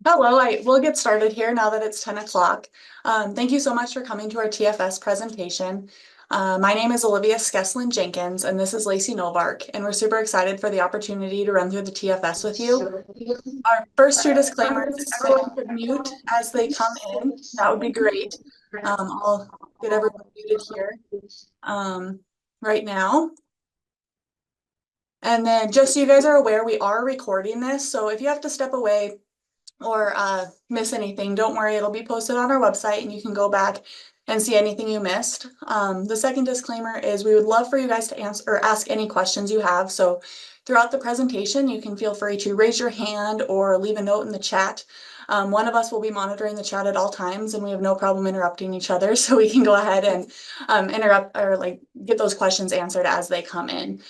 Hello, we'll get started here now that it's 10 o'clock. Thank you so much for coming to our TFS presentation. My name is Olivia Skeslin Jenkins, and this is Lacey Novark, and we're super excited for the opportunity to run through the TFS with you. Our first two disclaimers, everyone could mute as they come in. That would be great. I'll get everyone muted here right now. And then just so you guys are aware, we are recording this, so if you have to step away or miss anything, don't worry, it'll be posted on our website and you can go back and see anything you missed. The second disclaimer is we would love for you guys to answer or ask any questions you have. So throughout the presentation, you can feel free to raise your hand or leave a note in the chat. One of us will be monitoring the chat at all times, and we have no problem interrupting each other, so we can go ahead and interrupt or get those questions answered as they come in.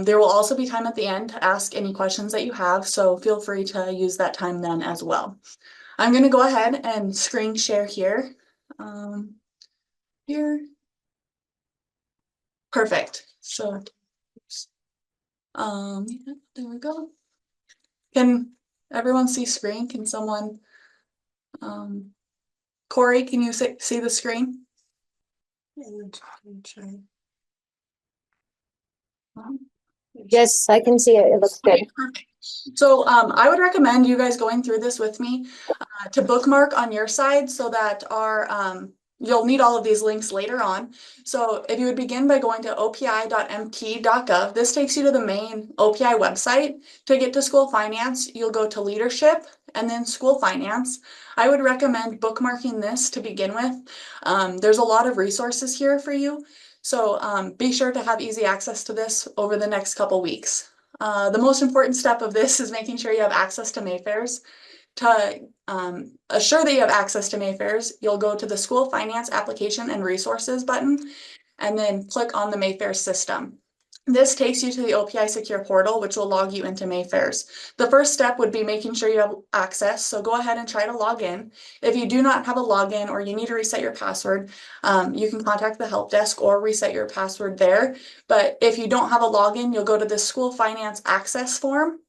There will also be time at the end to ask any questions that you have, so feel free to use that time then as well. I'm going to go ahead and screen share here. Here. Perfect. So, yeah, there we go. Can everyone see screen? Can someone, Corey, can you see the screen? Yes, I can see it. It looks good. Okay, perfect. So I would recommend you guys going through this with me to bookmark on your side so that you'll need all of these links later on. So if you would begin by going to opi.mt.gov, this takes you to the main OPI website. To get to school finance, you'll go to leadership and then school finance. I would recommend bookmarking this to begin with. There's a lot of resources here for you. So be sure to have easy access to this over the next couple weeks. The most important step of this is making sure you have access to Mayfairs. To assure that you have access to Mayfairs, you'll go to the School Finance Application and Resources button, and then click on the Mayfair system. This takes you to the OPI Secure portal, which will log you into Mayfairs. The first step would be making sure you have access, so go ahead and try to log in. If you do not have a login or you need to reset your password, you can contact the help desk or reset your password there. But if you don't have a login, you'll go to the School Finance Access form.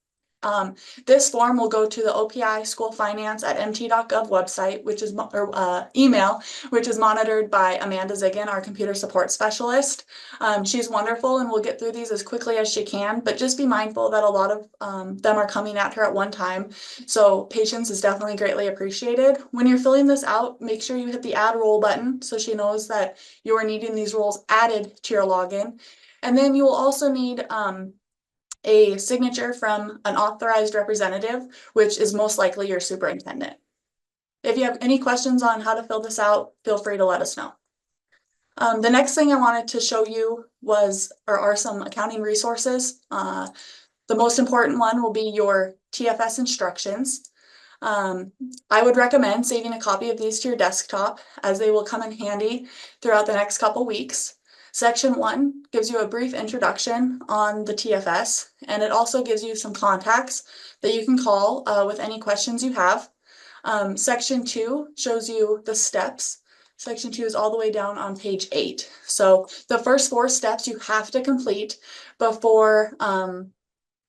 This form will go to the OPI School Finance at mt.gov website, which is email, which is monitored by Amanda Ziggin, our computer support specialist. She's wonderful and will get through these as quickly as she can, but just be mindful that a lot of them are coming at her at one time. So patience is definitely greatly appreciated. When you're filling this out, make sure you hit the add role button so she knows that you are needing these roles added to your login. And then you will also need a signature from an authorized representative, which is most likely your superintendent. If you have any questions on how to fill this out, feel free to let us know. The next thing I wanted to show you are some accounting resources. The most important one will be your TFS instructions. I would recommend saving a copy of these to your desktop, as they will come in handy throughout the next couple weeks. Section 1 gives you a brief introduction on the TFS, and it also gives you some contacts that you can call with any questions you have. Section 2 shows you the steps. Section 2 is all the way down on page 8. So the first 4 steps you have to complete before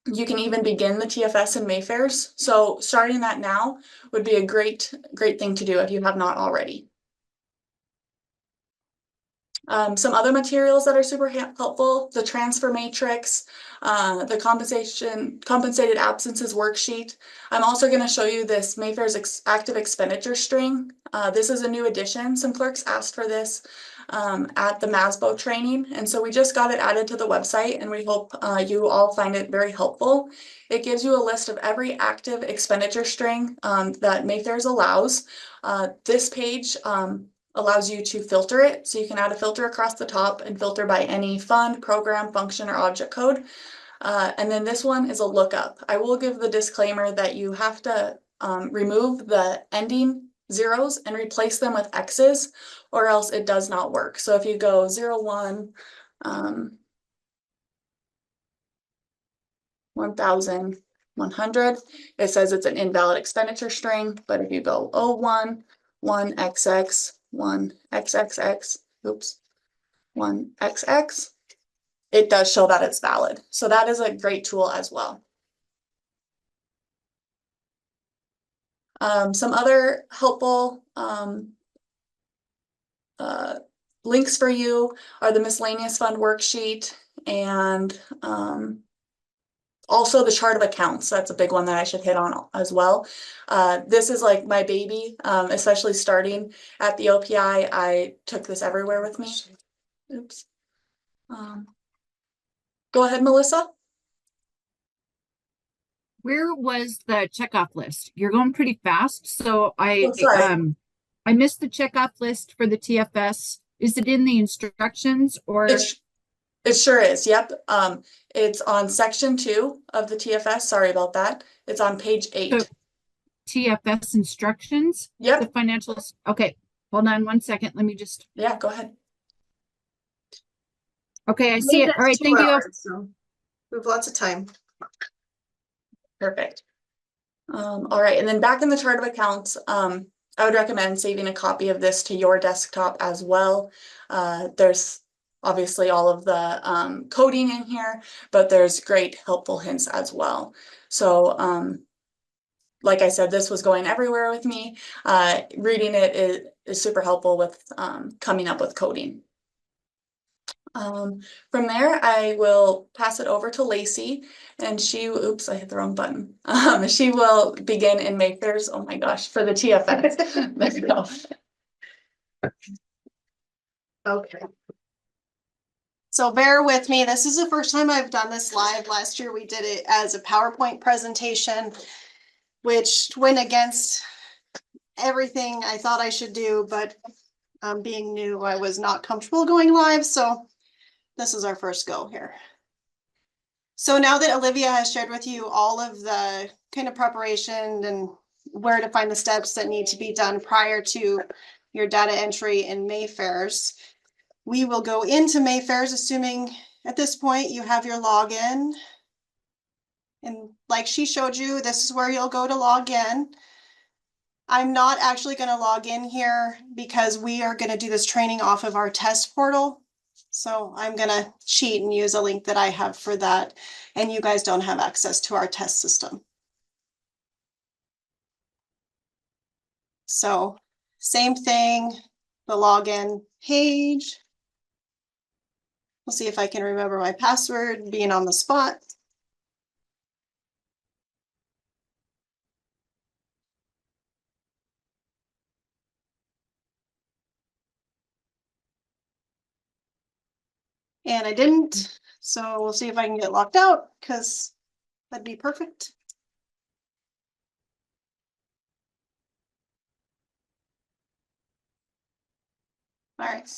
you can even begin the TFS in Mayfairs. So starting that now would be a great thing to do if you have not already. Some other materials that are super helpful: the transfer matrix, the compensated absences worksheet. I'm also going to show you this Mayfair's active expenditure string. This is a new addition. Some clerks asked for this at the MASBO training, and so we just got it added to the website, and we hope you all find it very helpful. It gives you a list of every active expenditure string that Mayfair's allows. This page allows you to filter it. So you can add a filter across the top and filter by any fund, program, function, or object code. And then this one is a lookup. I will give the disclaimer that you have to remove the ending zeros and replace them with X's, or else it does not work. So if you go 01, 1,100, it says it's an invalid expenditure string. But if you go 01, 1XX, 1XXX, oops, 1XX, it does show that it's valid. So that is a great tool as well. Some other helpful links for you are the miscellaneous fund worksheet and also the chart of accounts. That's a big one that I should hit on as well. This is like my baby, especially starting at the OPI. I took this everywhere with me. Oops. Go ahead, Melissa. Where was the checkoff list? You're going pretty fast, so Oh, sorry. I missed the checkoff list for the TFS. Is it in the instructions or? It sure is. Yep. It's on section 2 of the TFS. Sorry about that. It's on page 8. So, TFS instructions? Yep. The financials. Okay, hold on one second. Let me just. Yeah, go ahead. Okay, I see it. All right, thank you. So we have lots of time. Perfect. All right, and then back in the chart of accounts, I would recommend saving a copy of this to your desktop as well. There's obviously all of the coding in here, but there's great helpful hints as well. So like I said, this was going everywhere with me. Reading it is super helpful with coming up with coding. From there, I will pass it over to Lacey, and oops, I hit the wrong button. She will begin in Mayfair's, oh my gosh, for the TFS. There we go. Okay. So bear with me. This is the first time I've done this live. Last year we did it as a PowerPoint presentation, which went against everything I thought I should do, but being new, I was not comfortable going live. So this is our first go here. So now that Olivia has shared with you all of the kind of preparation and where to find the steps that need to be done prior to your data entry in Mayfair's, we will go into Mayfair's, assuming at this point you have your login. And like she showed you, this is where you'll go to log in. I'm not actually going to log in here because we are going to do this training off of our test portal. So I'm going to cheat and use a link that I have for that. And you guys don't have access to our test system. So same thing, the login page. We'll see if I can remember my password being on the spot. And I didn't, so we'll see if I can get locked out because that'd be perfect. All right.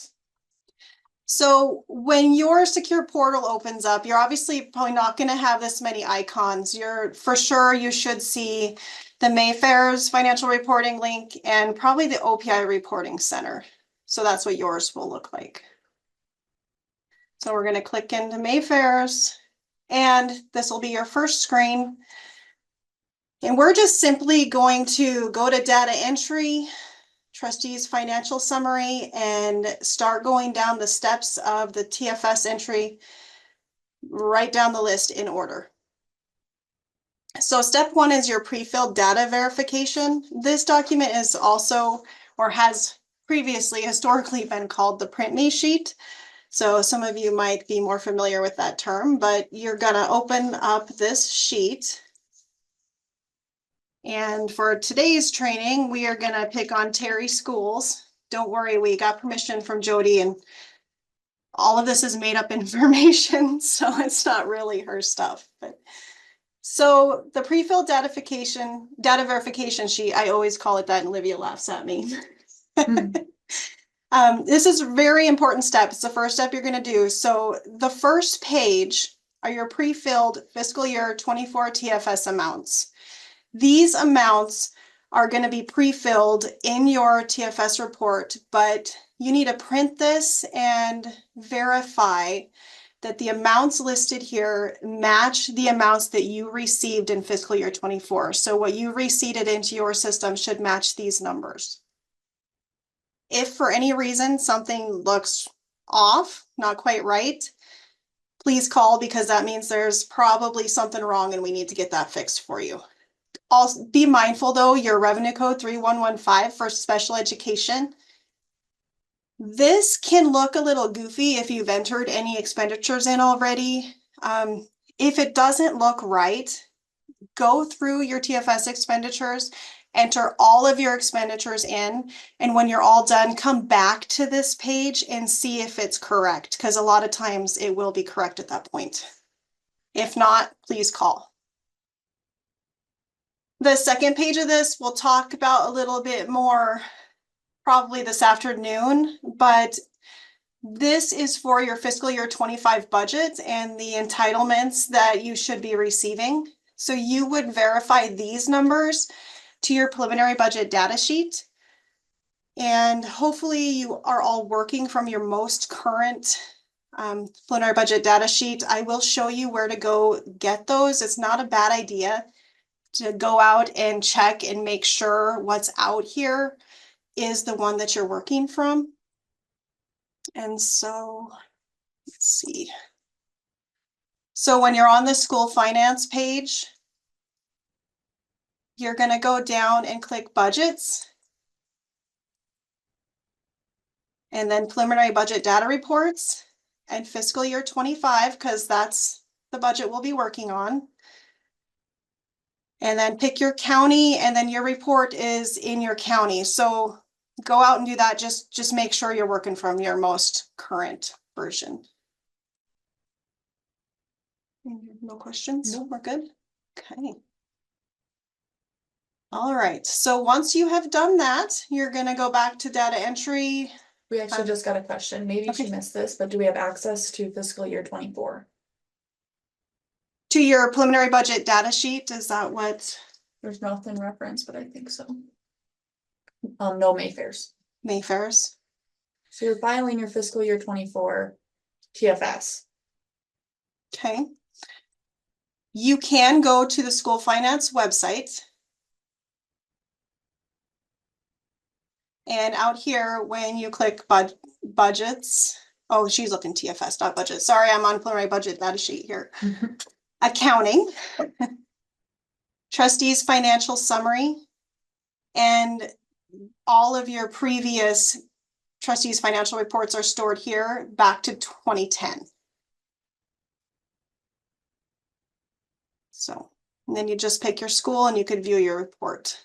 So when your secure portal opens up, you're obviously probably not going to have this many icons. For sure, you should see the Mayfair's financial reporting link and probably the OPI reporting center. So that's what yours will look like. So we're going to click into Mayfair's, and this will be your first screen. And we're just simply going to go to data entry, trustees financial summary, and start going down the steps of the TFS entry, right down the list in order. So step 1 is your pre-filled data verification. This document is also, or has previously historically been called the print me sheet. So some of you might be more familiar with that term, but you're gonna open up this sheet. And for today's training, we are gonna pick on Terry Schools. Don't worry, we got permission from Jody, and all of this is made up information, so it's not really her stuff. But so the pre-filled data verification sheet, I always call it that, and Olivia laughs at me. This is a very important step. It's the first step you're going to do. So the first page are your pre-filled fiscal year 24 TFS amounts. These amounts are going to be pre-filled in your TFS report, but you need to print this and verify that the amounts listed here match the amounts that you received in fiscal year 24. So what you receipted into your system should match these numbers. If for any reason something looks off, not quite right, please call, because that means there's probably something wrong and we need to get that fixed for you. Also, be mindful though, your revenue code 3115 for special education. This can look a little goofy if you've entered any expenditures in already. If it doesn't look right, go through your TFS expenditures, enter all of your expenditures in, and when you're all done, come back to this page and see if it's correct, because a lot of times it will be correct at that point. If not, please call. The second page of this we'll talk about a little bit more probably this afternoon, but this is for your fiscal year 25 budget and the entitlements that you should be receiving. So you would verify these numbers to your preliminary budget data sheet. And hopefully you are all working from your most current preliminary budget data sheet. I will show you where to go get those. It's not a bad idea to go out and check and make sure what's out here is the one that you're working from. And so, let's see. So when you're on the school finance page, you're going to go down and click budgets. And then preliminary budget data reports and fiscal year 25, because that's the budget we'll be working on. And then pick your county, and then your report is in your county. So go out and do that. Just make sure you're working from your most current version. No questions? No. We're good? Okay. All right, so once you have done that, you're gonna go back to data entry. We actually just got a question. Maybe she Okay. missed this, but do we have access to fiscal year 24? To your preliminary budget data sheet, is that what There's nothing reference, but I think so. No Mayfairs. Mayfair's? So you're filing your fiscal year 24 TFS. Okay. You can go to the school finance website. And out here, when you click budgets, oh, she's looking TFS, not budget. Sorry, I'm on preliminary budget data sheet here. Accounting, trustees financial summary, and all of your previous trustees financial reports are stored here back to 2010. So, and then you just pick your school and you could view your report.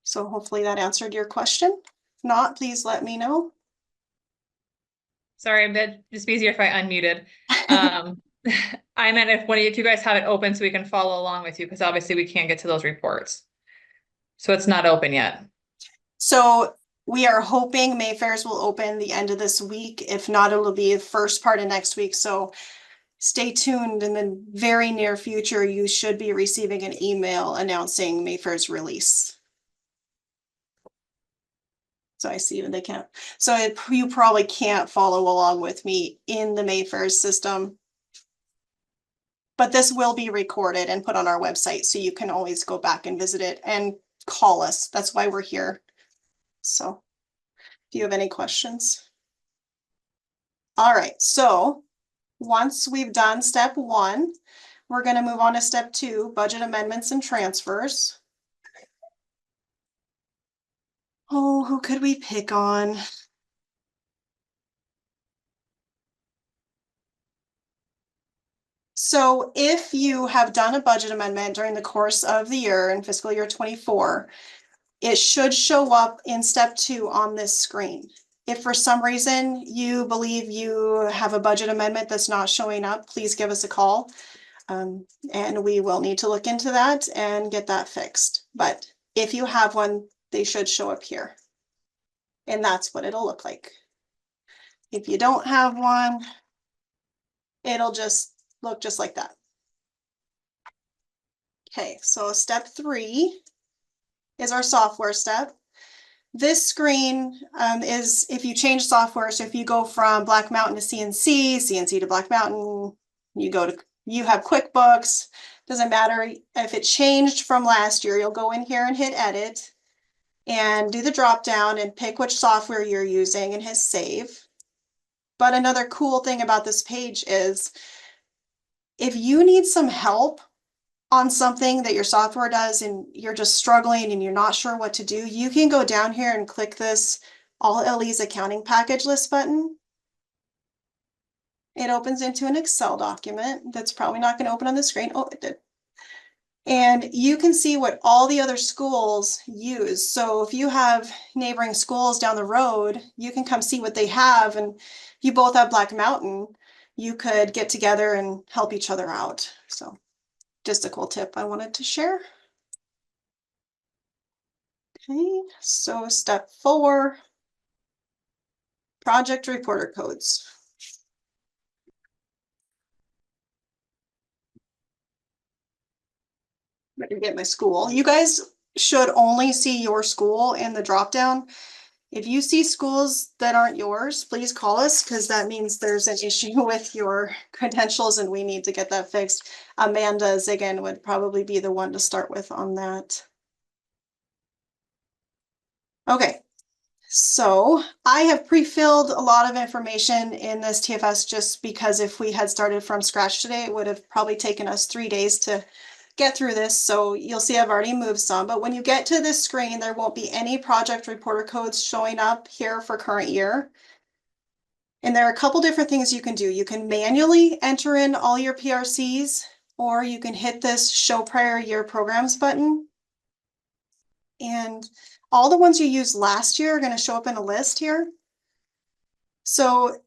So hopefully that answered your question. If not, please let me know. Sorry, but just be easier if I unmuted. I meant if you guys have it open so we can follow along with you, because obviously we can't get to those reports. So it's not open yet. So we are hoping Mayfair's will open the end of this week. If not, it'll be the first part of next week. So stay tuned. In the very near future, you should be receiving an email announcing Mayfair's release. So I see they can't. So you probably can't follow along with me in the Mayfair's system. But this will be recorded and put on our website, so you can always go back and visit it and call us. That's why we're here. So do you have any questions? All right, so once we've done step 1, we're going to move on to step 2, budget amendments and transfers. Oh, who could we pick on? So if you have done a budget amendment during the course of the year in fiscal year 24, it should show up in step 2 on this screen. If for some reason you believe you have a budget amendment that's not showing up, please give us a call. And we will need to look into that and get that fixed. But if you have one, they should show up here. And that's what it'll look like. If you don't have one, it'll just look just like that. Okay, so step 3 is our software step. This screen is if you change software. So if you go from Black Mountain to CNC, CNC to Black Mountain, you have QuickBooks, doesn't matter if it changed from last year, you'll go in here and hit edit and do the drop down and pick which software you're using and hit save. But another cool thing about this page is if you need some help on something that your software does and you're just struggling and you're not sure what to do, you can go down here and click this All LE's Accounting Package List button. It opens into an Excel document that's probably not going to open on the screen. Oh, it did. And you can see what all the other schools use. So if you have neighboring schools down the road, you can come see what they have. And if you both have Black Mountain, you could get together and help each other out. So just a cool tip I wanted to share. Okay, so step 4, project reporter codes. Better get my school. You guys should only see your school in the dropdown. If you see schools that aren't yours, please call us because that means there's an issue with your credentials and we need to get that fixed. Amanda Ziggin would probably be the one to start with on that. Okay, so I have pre-filled a lot of information in this TFS just because if we had started from scratch today, it would have probably taken us 3 days to get through this. So you'll see I've already moved some, but when you get to this screen, there won't be any project reporter codes showing up here for current year. And there are a couple different things you can do. You can manually enter in all your PRCs, or you can hit this show prior year programs button. And all the ones you used last year are going to show up in a list here. So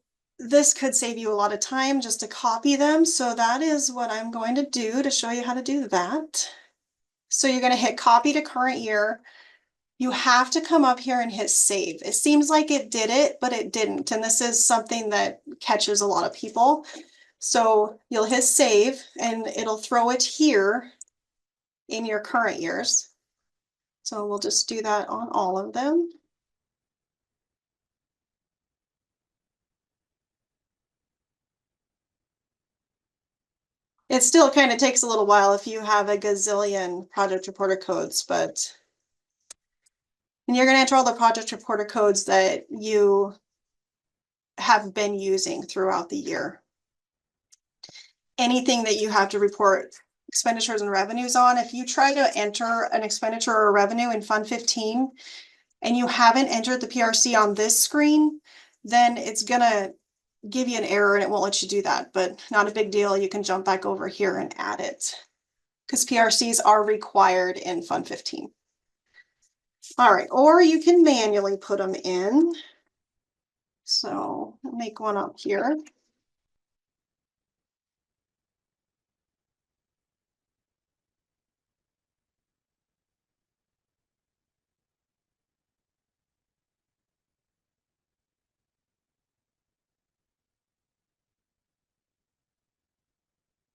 this could save you a lot of time just to copy them. So that is what I'm going to do to show you how to do that. So you're going to hit copy to current year. You have to come up here and hit save. It seems like it did it, but it didn't. And this is something that catches a lot of people. So you'll hit save and it'll throw it here in your current years. So we'll just do that on all of them. It still kind of takes a little while if you have a gazillion project reporter codes, but and you're going to enter all the project reporter codes that you have been using throughout the year. Anything that you have to report expenditures and revenues on, if you try to enter an expenditure or revenue in Fund 15 and you haven't entered the PRC on this screen, then it's going to give you an error and it won't let you do that, but not a big deal. You can jump back over here and add it because PRCs are required in Fund 15. All right, or you can manually put them in. So I'll make one up here.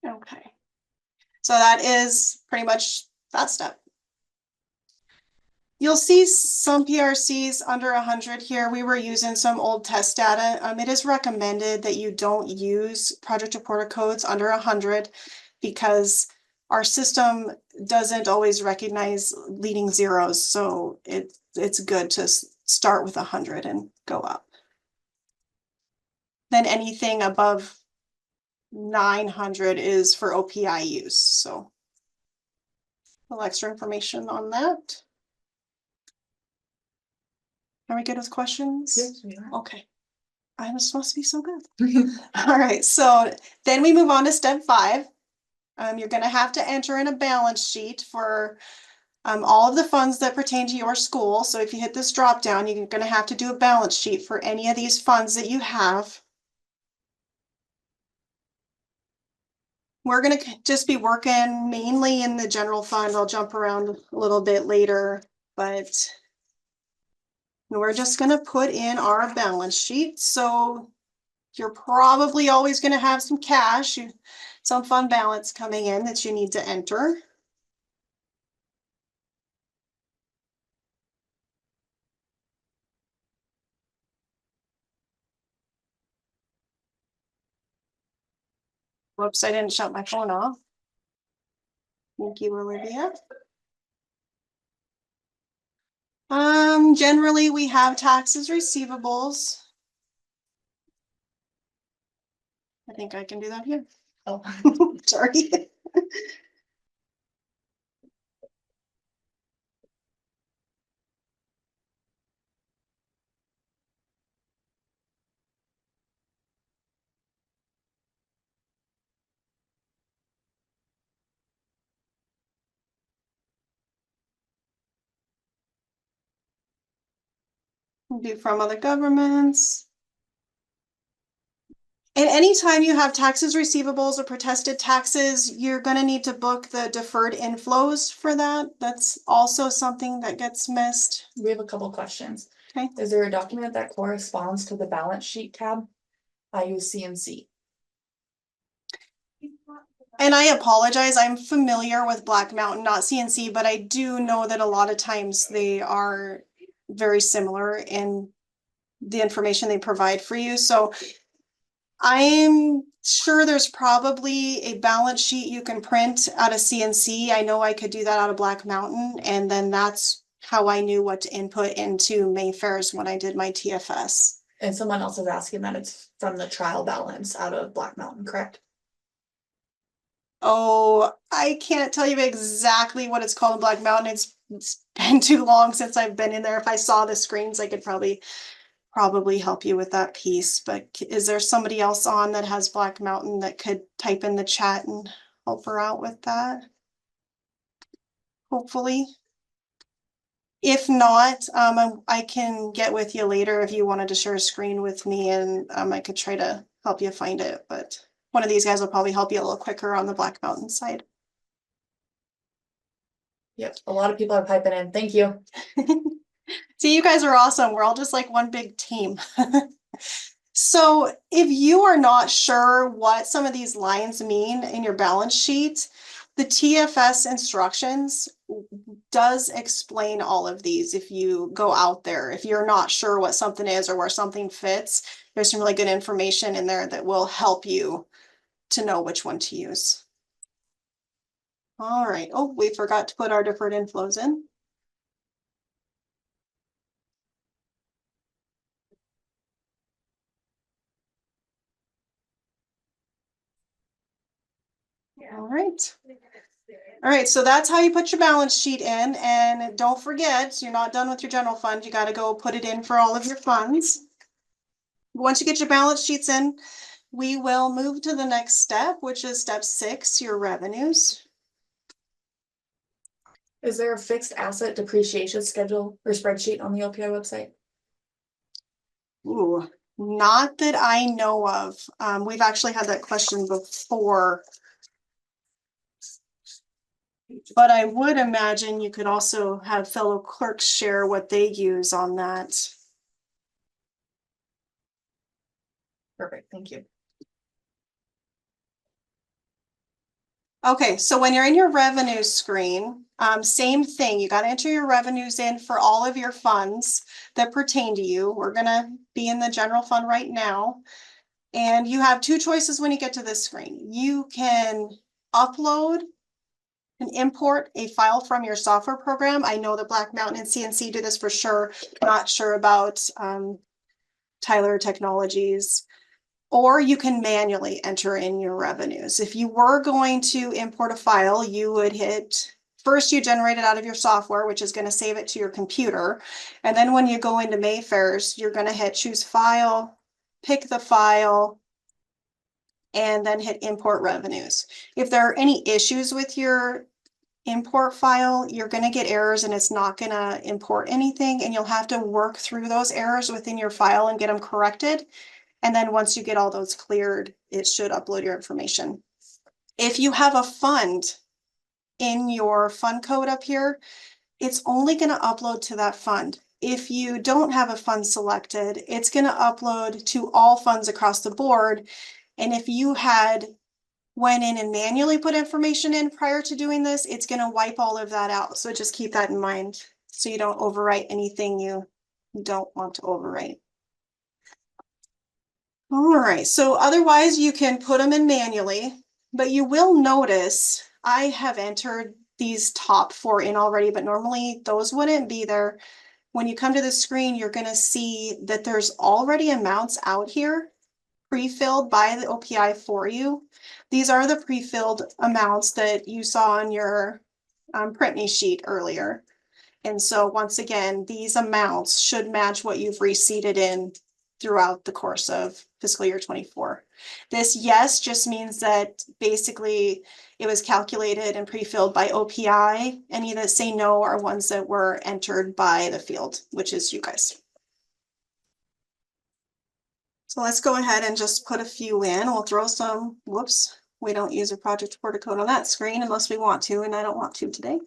Okay, so that is pretty much that step. You'll see some PRCs under 100 here. We were using some old test data. It is recommended that you don't use project reporter codes under 100 because our system doesn't always recognize leading zeros. So it's good to start with 100 and go up. Then anything above 900 is for OPI use. So a little extra information on that. Are we good with questions? Yes, we are. Okay. This must be so good. All right, so then we move on to step 5. You're going to have to enter in a balance sheet for all of the funds that pertain to your school. So if you hit this drop down, you're going to have to do a balance sheet for any of these funds that you have. We're going to just be working mainly in the general fund. I'll jump around a little bit later, but we're just going to put in our balance sheet. So you're probably always going to have some cash, some fund balance coming in that you need to enter. Whoops, I didn't shut my phone off. Thank you, Olivia. Generally we have taxes receivables. I think I can do that here. Oh, sorry. Do from other governments. And anytime you have taxes receivables or protested taxes, you're gonna need to book the deferred inflows for that. That's also something that gets missed. We have a couple questions. Okay. Is there a document that corresponds to the balance sheet tab? I use CNC. And I apologize, I'm familiar with Black Mountain, not CNC, but I do know that a lot of times they are very similar in the information they provide for you. So I'm sure there's probably a balance sheet you can print out of CNC. I know I could do that out of Black Mountain, and then that's how I knew what to input into Mayfair's when I did my TFS. And someone else is asking that it's from the trial balance out of Black Mountain, correct? Oh, I can't tell you exactly what it's called in Black Mountain. It's been too long since I've been in there. If I saw the screens, I could probably help you with that piece. But is there somebody else on that has Black Mountain that could type in the chat and help her out with that? Hopefully. If not, I can get with you later if you wanted to share a screen with me, and I could try to help you find it, but one of these guys will probably help you a little quicker on the Black Mountain side. Yep, a lot of people are piping in. Thank you. See, you guys are awesome. We're all just like one big team. So if you are not sure what some of these lines mean in your balance sheet, the TFS instructions does explain all of these. If you go out there, if you're not sure what something is or where something fits, there's some really good information in there that will help you to know which one to use. All right. Oh, we forgot to put our deferred inflows in. All right. All right, so that's how you put your balance sheet in, and don't forget, you're not done with your general fund. You got to go put it in for all of your funds. Once you get your balance sheets in, we will move to the next step, which is step 6, your revenues. Is there a fixed asset depreciation schedule or spreadsheet on the OPI website? Ooh, not that I know of. We've actually had that question before. But I would imagine you could also have fellow clerks share what they use on that. Perfect, thank you. Okay, so when you're in your revenue screen, same thing, you got to enter your revenues in for all of your funds that pertain to you. We're gonna be in the general fund right now. And you have 2 choices when you get to this screen. You can upload and import a file from your software program. I know that Black Mountain and CNC do this for sure. Not sure about Tyler Technologies. Or you can manually enter in your revenues. If you were going to import a file, you would hit, first you generate it out of your software, which is going to save it to your computer. And then when you go into Mayfair's, you're going to hit choose file, pick the file, and then hit import revenues. If there are any issues with your import file, you're going to get errors and it's not going to import anything, and you'll have to work through those errors within your file and get them corrected. And then once you get all those cleared, it should upload your information. If you have a fund in your fund code up here, it's only going to upload to that fund. If you don't have a fund selected, it's going to upload to all funds across the board. And if you had went in and manually put information in prior to doing this, it's going to wipe all of that out. So just keep that in mind so you don't overwrite anything you don't want to overwrite. All right, so otherwise you can put them in manually, but you will notice I have entered these top 4 in already, but normally those wouldn't be there. When you come to the screen, you're going to see that there's already amounts out here pre-filled by the OPI for you. These are the pre-filled amounts that you saw on your print me sheet earlier. And so once again, these amounts should match what you've reseated in throughout the course of fiscal year 24. This yes just means that basically it was calculated and pre-filled by OPI. Any that say no are ones that were entered by the field, which is you guys. So let's go ahead and just put a few in. We'll throw some, whoops, we don't use a project report code on that screen unless we want to, and I don't want to today.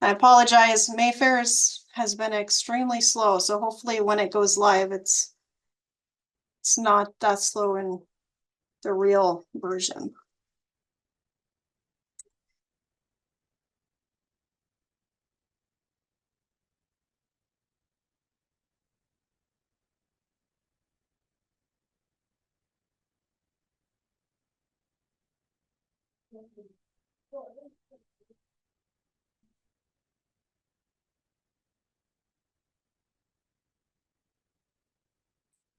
I apologize, Mayfair's has been extremely slow, so hopefully when it goes live, it's not that slow in the real version.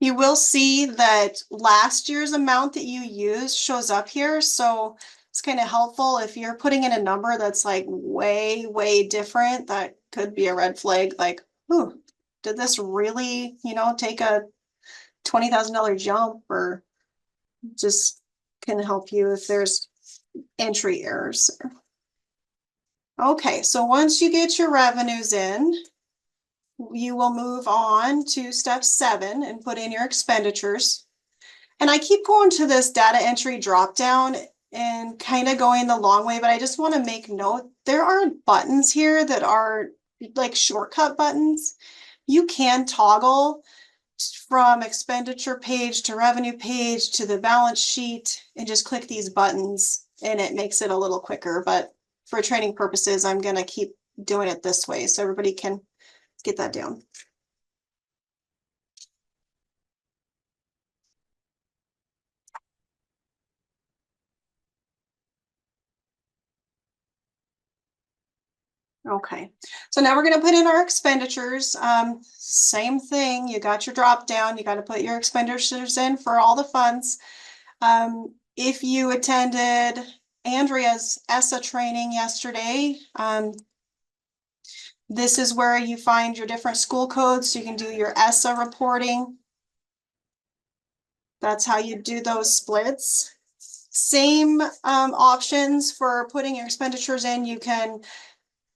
You will see that last year's amount that you used shows up here, so it's kind of helpful if you're putting in a number that's like way, way different. That could be a red flag, like, ooh, did this really, take a $20,000 jump, or just can help you if there's entry errors. Okay, so once you get your revenues in, you will move on to step 7 and put in your expenditures. And I keep going to this data entry dropdown and kind of going the long way, but I just want to make note, there are buttons here that are like shortcut buttons. You can toggle from expenditure page to revenue page to the balance sheet and just click these buttons, and it makes it a little quicker. But for training purposes, I'm going to keep doing it this way so everybody can get that down. Okay, so now we're going to put in our expenditures. Same thing, you got your drop down, you got to put your expenditures in for all the funds. If you attended Andrea's ESSA training yesterday, this is where you find your different school codes, so you can do your ESSA reporting. That's how you do those splits. Same options for putting your expenditures in. You can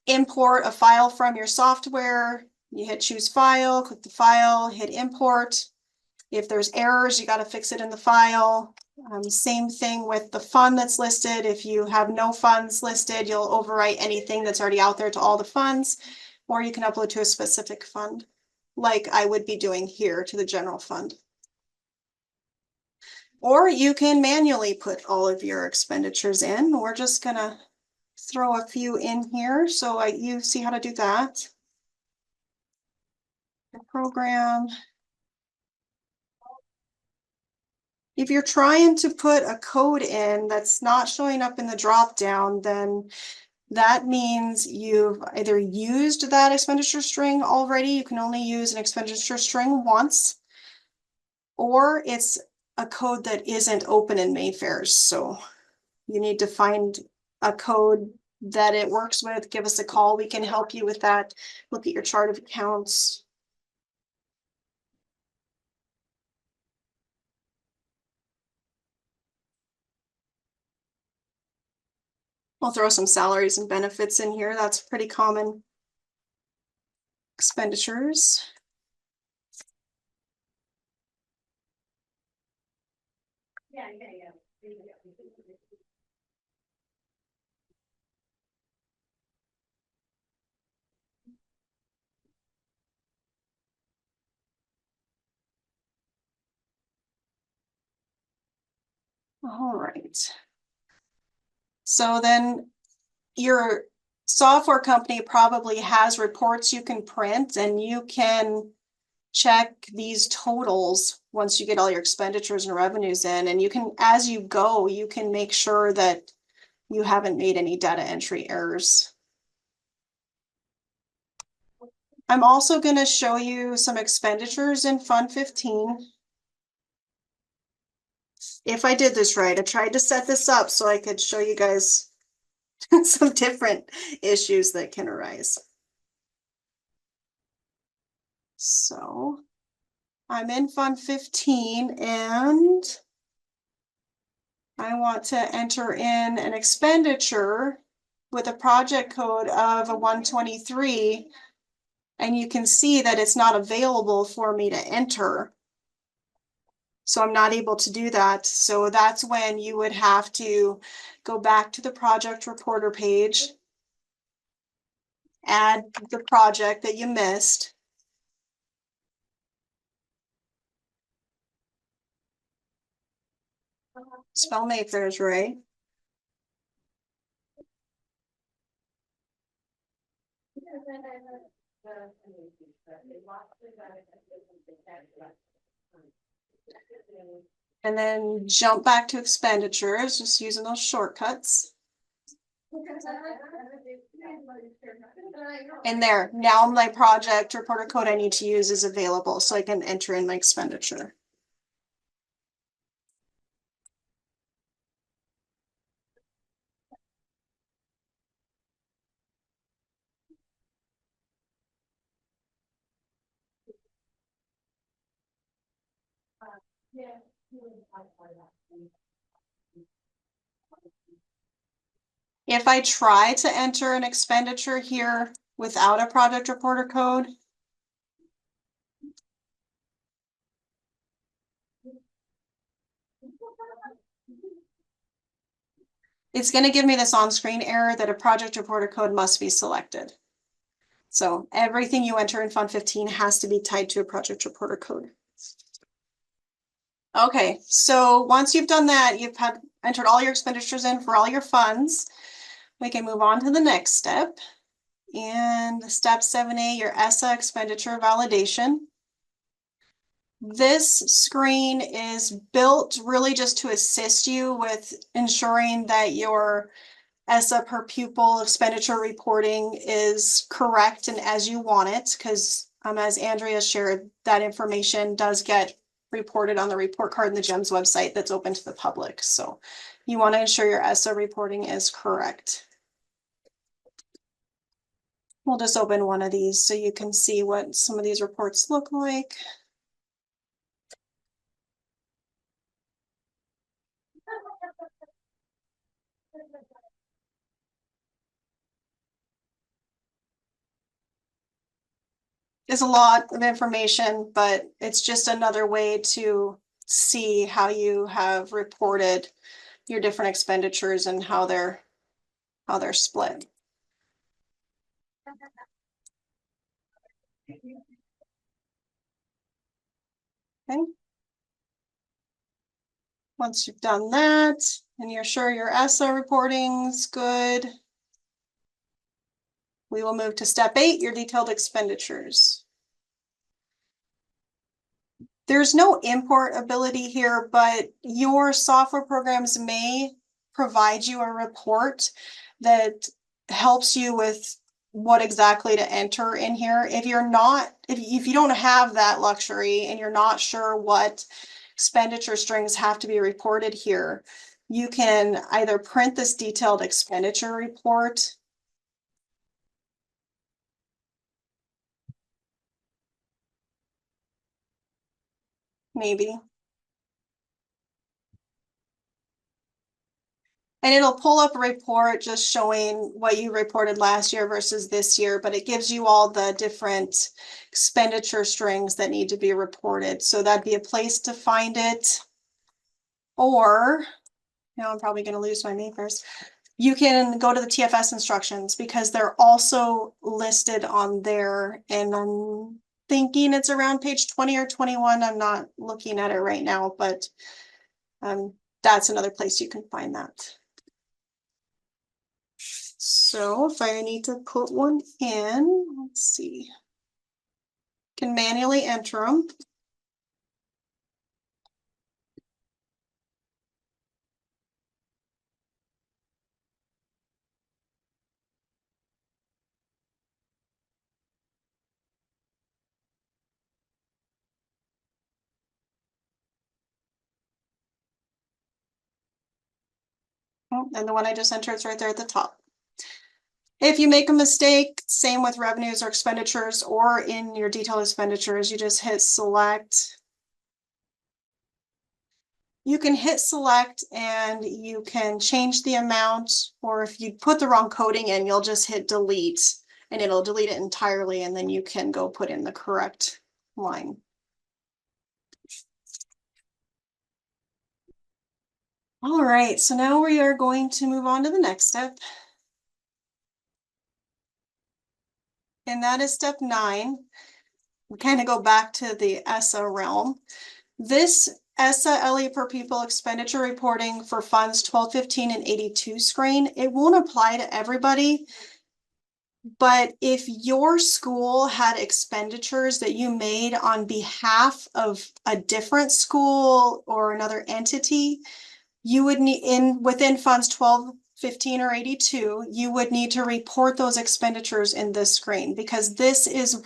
import a file from your software. You hit choose file, click the file, hit import. If there's errors, you got to fix it in the file. Same thing with the fund that's listed. If you have no funds listed, you'll overwrite anything that's already out there to all the funds, or you can upload to a specific fund, like I would be doing here to the general fund. Or you can manually put all of your expenditures in. We're just gonna throw a few in here so you see how to do that. The program. If you're trying to put a code in that's not showing up in the drop down, then that means you've either used that expenditure string already. You can only use an expenditure string once, or it's a code that isn't open in Mayfair's. So you need to find a code that it works with. Give us a call. We can help you with that. Look at your chart of accounts. We'll throw some salaries and benefits in here. That's pretty common. Expenditures. All right. So then your software company probably has reports you can print, and you can check these totals once you get all your expenditures and revenues in, and you can, as you go, you can make sure that you haven't made any data entry errors. I'm also going to show you some expenditures in Fund 15. If I did this right, I tried to set this up so I could show you guys some different issues that can arise. So I'm in Fund 15, and I want to enter in an expenditure with a project code of a 123. And you can see that it's not available for me to enter. So I'm not able to do that. So that's when you would have to go back to the project reporter page, add the project that you missed. Spell Mayfair's right. And then jump back to expenditures, just using those shortcuts. And there, now my project reporter code I need to use is available, so I can enter in my expenditure. If I try to enter an expenditure here without a project reporter code, it's going to give me this on-screen error that a project reporter code must be selected. So everything you enter in Fund 15 has to be tied to a project reporter code. Okay, so once you've done that, you've entered all your expenditures in for all your funds. We can move on to the next step. And step 7A, your ESSA expenditure validation. This screen is built really just to assist you with ensuring that your ESSA per pupil expenditure reporting is correct and as you want it, because as Andrea shared, that information does get reported on the report card in the GEMS website that's open to the public. So you want to ensure your ESSA reporting is correct. We'll just open one of these so you can see what some of these reports look like. It's a lot of information, but it's just another way to see how you have reported your different expenditures and how they're split. Okay. Once you've done that and you're sure your ESSA reporting's good, we will move to step 8, your detailed expenditures. There's no import ability here, but your software programs may provide you a report that helps you with what exactly to enter in here. If you don't have that luxury and you're not sure what expenditure strings have to be reported here, you can either print this detailed expenditure report. Maybe. And it'll pull up a report just showing what you reported last year versus this year, but it gives you all the different expenditure strings that need to be reported. So that'd be a place to find it. Or, now I'm probably going to lose my makers. You can go to the TFS instructions because they're also listed on there. And I'm thinking it's around page 20 or 21. I'm not looking at it right now, but that's another place you can find that. So if I need to put one in, let's see, can manually enter them. Oh, and the one I just entered is right there at the top. If you make a mistake, same with revenues or expenditures or in your detailed expenditures, you just hit select. you can hit select and you can change the amount, or if you put the wrong coding in, you'll just hit delete and it'll delete it entirely, and then you can go put in the correct line. All right, so now we are going to move on to the next step. And that is step 9. We kind of go back to the ESSA realm. This ESSA LE per pupil expenditure reporting for funds 12, 15, and 82 screen, it won't apply to everybody. But if your school had expenditures that you made on behalf of a different school or another entity, you would need within funds 12, 15, or 82, you would need to report those expenditures in this screen, because this is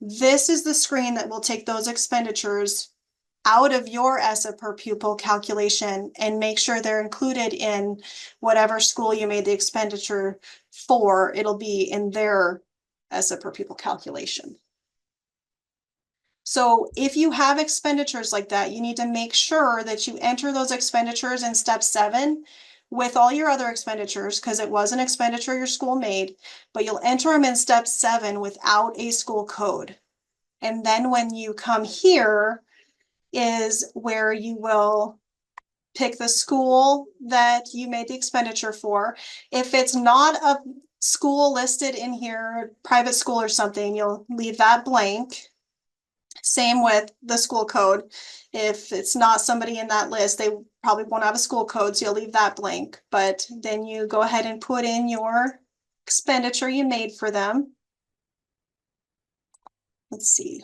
the screen that will take those expenditures out of your ESSA per pupil calculation and make sure they're included in whatever school you made the expenditure for. It'll be in their ESSA per pupil calculation. So if you have expenditures like that, you need to make sure that you enter those expenditures in step 7 with all your other expenditures, because it was an expenditure your school made, but you'll enter them in step 7 without a school code. And then when you come here is where you will pick the school that you made the expenditure for. If it's not a school listed in here, private school or something, you'll leave that blank. Same with the school code. If it's not somebody in that list, they probably won't have a school code, so you'll leave that blank. But then you go ahead and put in your expenditure you made for them. Let's see.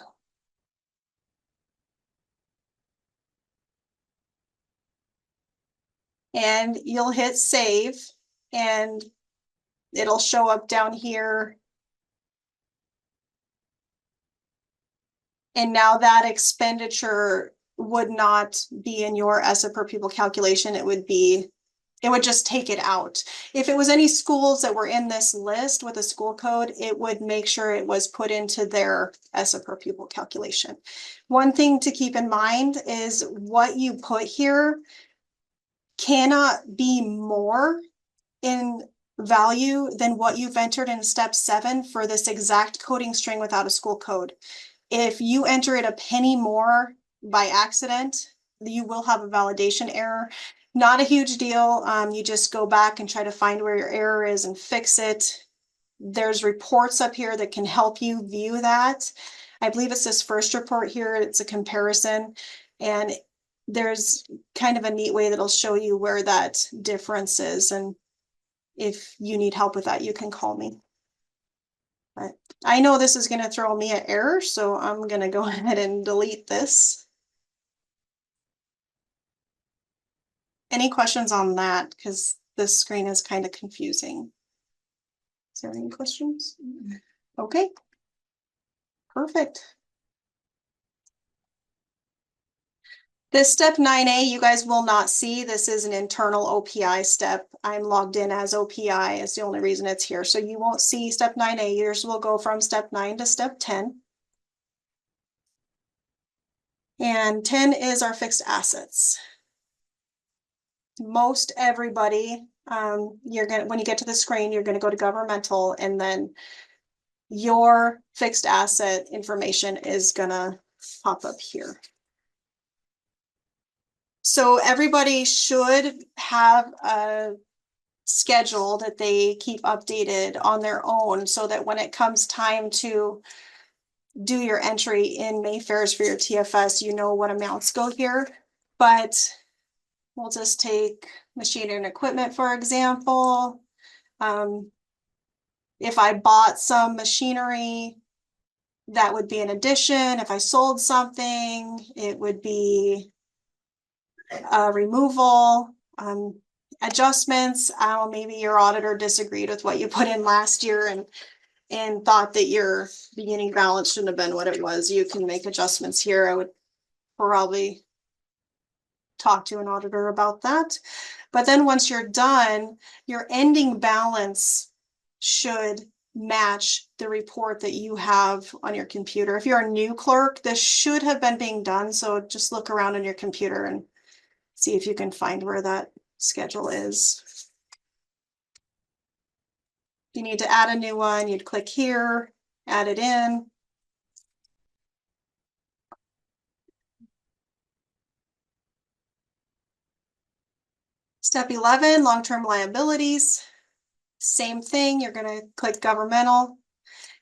And you'll hit save and it'll show up down here. And now that expenditure would not be in your ESSA per pupil calculation. It would just take it out. If it was any schools that were in this list with a school code, it would make sure it was put into their ESSA per pupil calculation. One thing to keep in mind is what you put here cannot be more in value than what you've entered in step 7 for this exact coding string without a school code. If you enter it a penny more by accident, you will have a validation error. Not a huge deal. You just go back and try to find where your error is and fix it. There's reports up here that can help you view that. I believe it's this first report here. It's a comparison, and there's kind of a neat way that'll show you where that difference is. And if you need help with that, you can call me. But I know this is going to throw me an error, so I'm going to go ahead and delete this. Any questions on that? Because this screen is kind of confusing. Is there any questions? Okay. Perfect. This step 9A, you guys will not see. This is an internal OPI step. I'm logged in as OPI. It's the only reason it's here. So you won't see step 9A. Yours will go from step 9 to step 10. And 10 is our fixed assets. Most everybody, when you get to the screen, you're gonna go to governmental, and then your fixed asset information is gonna pop up here. So everybody should have a schedule that they keep updated on their own, so that when it comes time to do your entry in Mayfairs for your TFS, you know what amounts go here. But we'll just take machinery and equipment, for example. If I bought some machinery, that would be an addition. If I sold something, it would be a removal. Adjustments, maybe your auditor disagreed with what you put in last year and thought that your beginning balance shouldn't have been what it was. You can make adjustments here. I would probably talk to an auditor about that. But then once you're done, your ending balance should match the report that you have on your computer. If you're a new clerk, this should have been being done. So just look around on your computer and see if you can find where that schedule is. If you need to add a new one, you'd click here, add it in. Step 11, long-term liabilities. Same thing, you're gonna click governmental.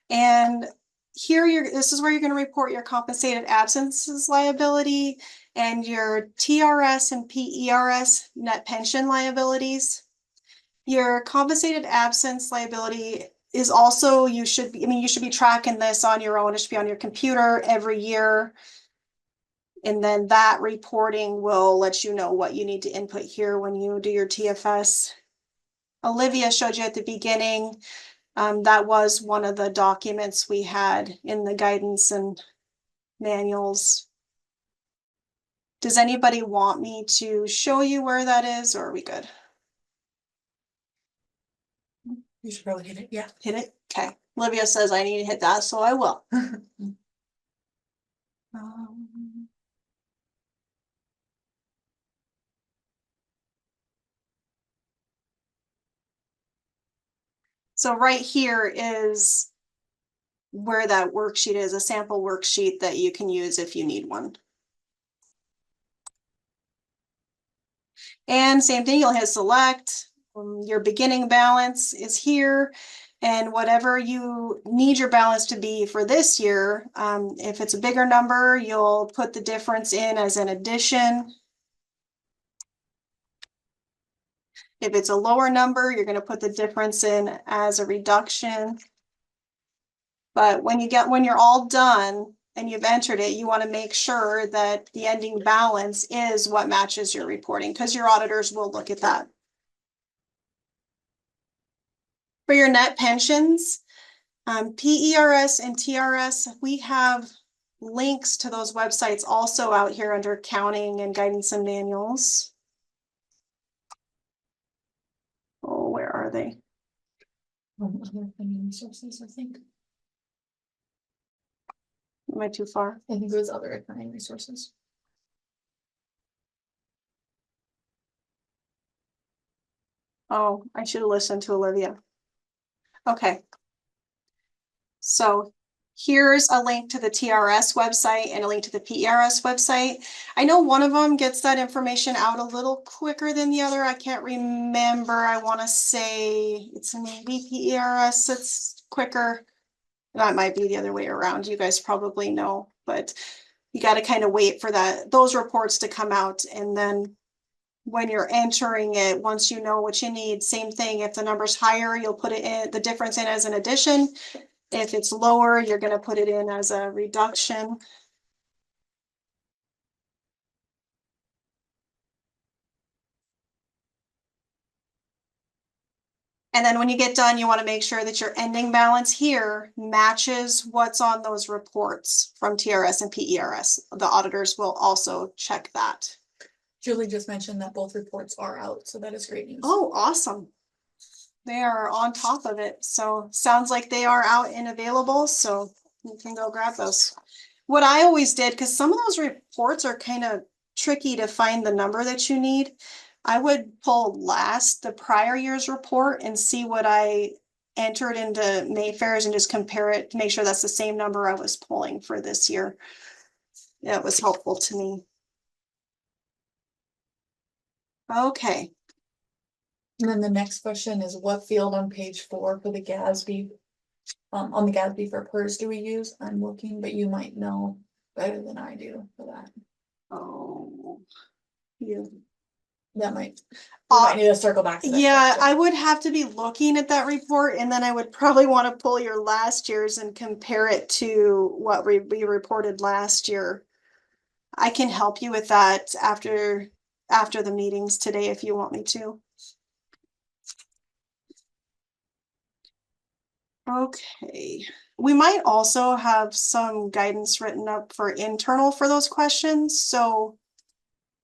And here this is where you're gonna report your compensated absences liability and your TRS and PERS net pension liabilities. Your compensated absence liability is also, you should be tracking this on your own. It should be on your computer every year. And then that reporting will let you know what you need to input here when you do your TFS. Olivia showed you at the beginning. That was one of the documents we had in the guidance and manuals. Does anybody want me to show you where that is, or are we good? You should probably hit it, yeah. Hit it? Okay. Olivia says I need to hit that, so I will. So right here is where that worksheet is, a sample worksheet that you can use if you need one. And same thing, you'll hit select. Your beginning balance is here. And whatever you need your balance to be for this year, if it's a bigger number, you'll put the difference in as an addition. If it's a lower number, you're going to put the difference in as a reduction. But when you're all done and you've entered it, you want to make sure that the ending balance is what matches your reporting, because your auditors will look at that. For your net pensions, PERS and TRS, we have links to those websites also out here under accounting and guidance and manuals. Oh, where are they? Other funding resources, I think. Am I too far? I think it was other accounting resources. Oh, I should have listened to Olivia. Okay. So here's a link to the TRS website and a link to the PERS website. I know one of them gets that information out a little quicker than the other. I can't remember. I want to say it's maybe PERS that's quicker. That might be the other way around. You guys probably know, but you got to kind of wait for those reports to come out. And then when you're entering it, once you know what you need, same thing. If the number's higher, you'll put it in the difference in as an addition. If it's lower, you're going to put it in as a reduction. And then when you get done, you want to make sure that your ending balance here matches what's on those reports from TRS and PERS. The auditors will also check that. Julie just mentioned that both reports are out, so that is great news. Oh, awesome. They are on top of it. So sounds like they are out and available. So you can go grab those. What I always did, because some of those reports are kind of tricky to find the number that you need, I would pull the prior year's report and see what I entered into Mayfair's and just compare it to make sure that's the same number I was pulling for this year. That was helpful to me. Okay. And then the next question is, what field on page 4 for the GASB, on the GASB for PERS do we use? I'm looking, but you might know better than I do for that. Oh, yeah. That might, we might need to circle back to that. Yeah, question. I would have to be looking at that report, and then I would probably want to pull your last year's and compare it to what we reported last year. I can help you with that after the meetings today if you want me to. Okay, we might also have some guidance written up for internal for those questions, so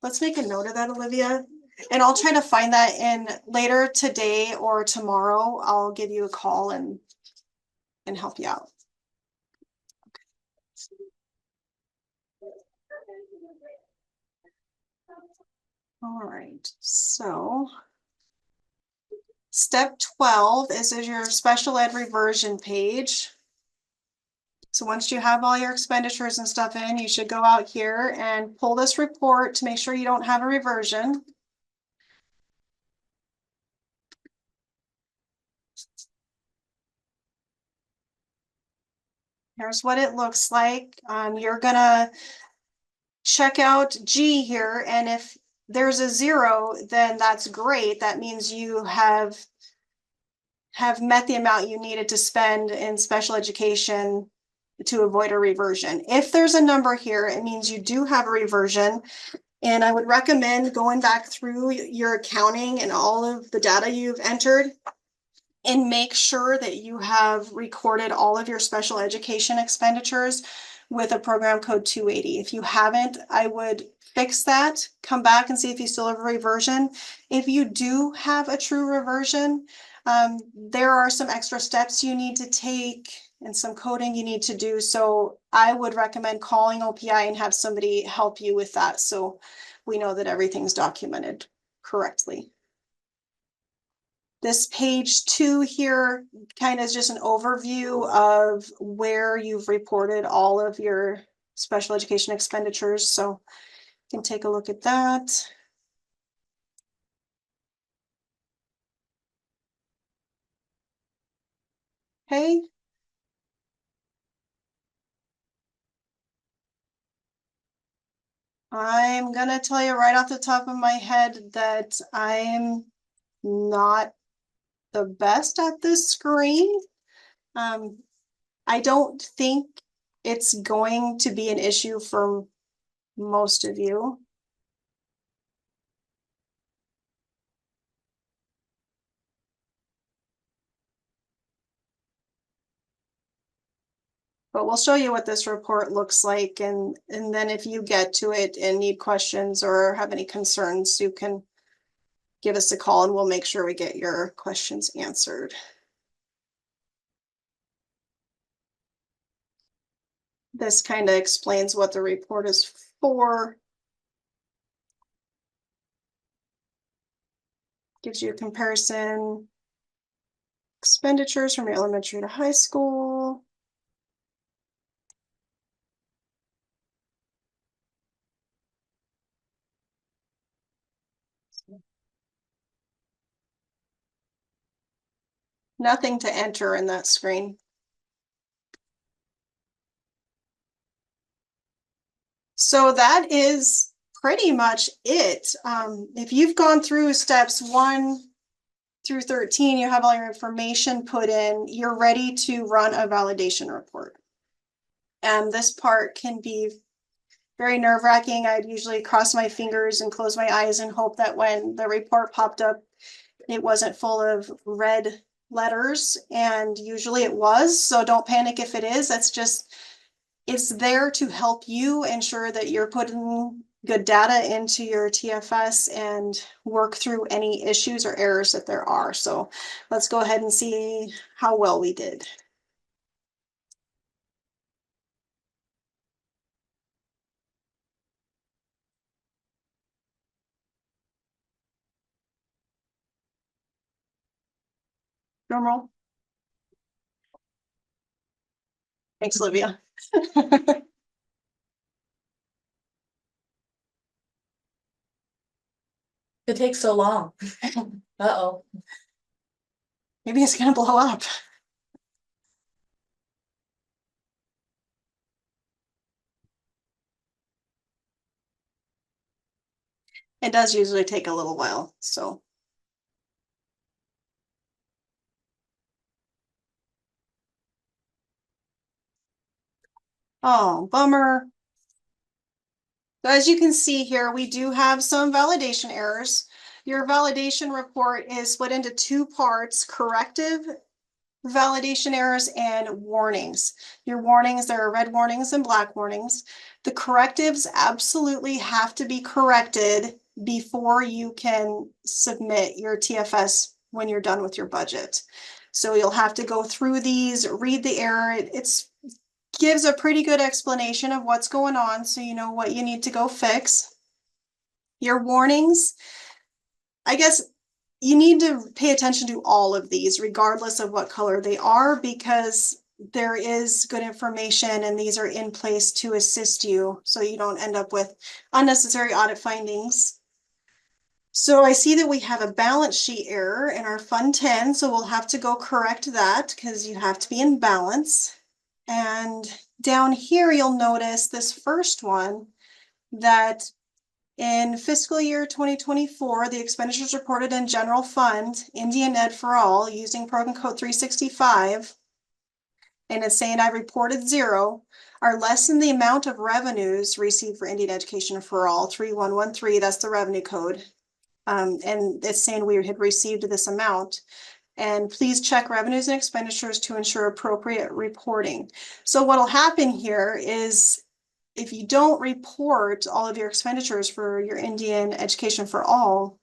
let's make a note of that, Olivia. And I'll try to find that in later today or tomorrow. I'll give you a call and help you out. All right, so step 12 is your special ed reversion page. So once you have all your expenditures and stuff in, you should go out here and pull this report to make sure you don't have a reversion. Here's what it looks like. You're gonna check out G here, and if there's a 0, then that's great. That means you have met the amount you needed to spend in special education to avoid a reversion. If there's a number here, it means you do have a reversion. And I would recommend going back through your accounting and all of the data you've entered and make sure that you have recorded all of your special education expenditures with a program code 280. If you haven't, I would fix that, come back and see if you still have a reversion. If you do have a true reversion, there are some extra steps you need to take and some coding you need to do. So I would recommend calling OPI and have somebody help you with that, so we know that everything's documented correctly. This page 2 here kind of is just an overview of where you've reported all of your special education expenditures. So you can take a look at that. Okay. I'm gonna tell you right off the top of my head that I'm not the best at this screen. I don't think it's going to be an issue for most of you. But we'll show you what this report looks like, and then if you get to it and need questions or have any concerns, you can give us a call and we'll make sure we get your questions answered. This kind of explains what the report is for. Gives you a comparison. Expenditures from your elementary to high school. Nothing to enter in that screen. So that is pretty much it. If you've gone through steps 1 through 13, you have all your information put in, you're ready to run a validation report. And this part can be very nerve-wracking. I'd usually cross my fingers and close my eyes and hope that when the report popped up, it wasn't full of red letters, and usually it was. So don't panic if it is. That's just, it's there to help you ensure that you're putting good data into your TFS and work through any issues or errors that there are. So let's go ahead and see how well we did. Drum roll. Thanks, Olivia. It takes so long. Uh-oh. Maybe it's gonna blow up. It does usually take a little while, so. Oh, bummer. So as you can see here, we do have some validation errors. Your validation report is split into 2 parts: corrective validation errors and warnings. Your warnings, there are red warnings and black warnings. The correctives absolutely have to be corrected before you can submit your TFS when you're done with your budget. So you'll have to go through these, read the error. It's gives a pretty good explanation of what's going on, so you know what you need to go fix. Your warnings, I guess you need to pay attention to all of these, regardless of what color they are, because there is good information and these are in place to assist you so you don't end up with unnecessary audit findings. So I see that we have a balance sheet error in our Fund 10, so we'll have to go correct that because you have to be in balance. And down here, you'll notice this first one that in fiscal year 2024, the expenditures reported in general fund, Indian Ed for All, using program code 365, and it's saying I reported 0, are less than the amount of revenues received for Indian Education for All, 3113, that's the revenue code. And it's saying we had received this amount. And please check revenues and expenditures to ensure appropriate reporting. So what'll happen here is if you don't report all of your expenditures for your Indian Education for All,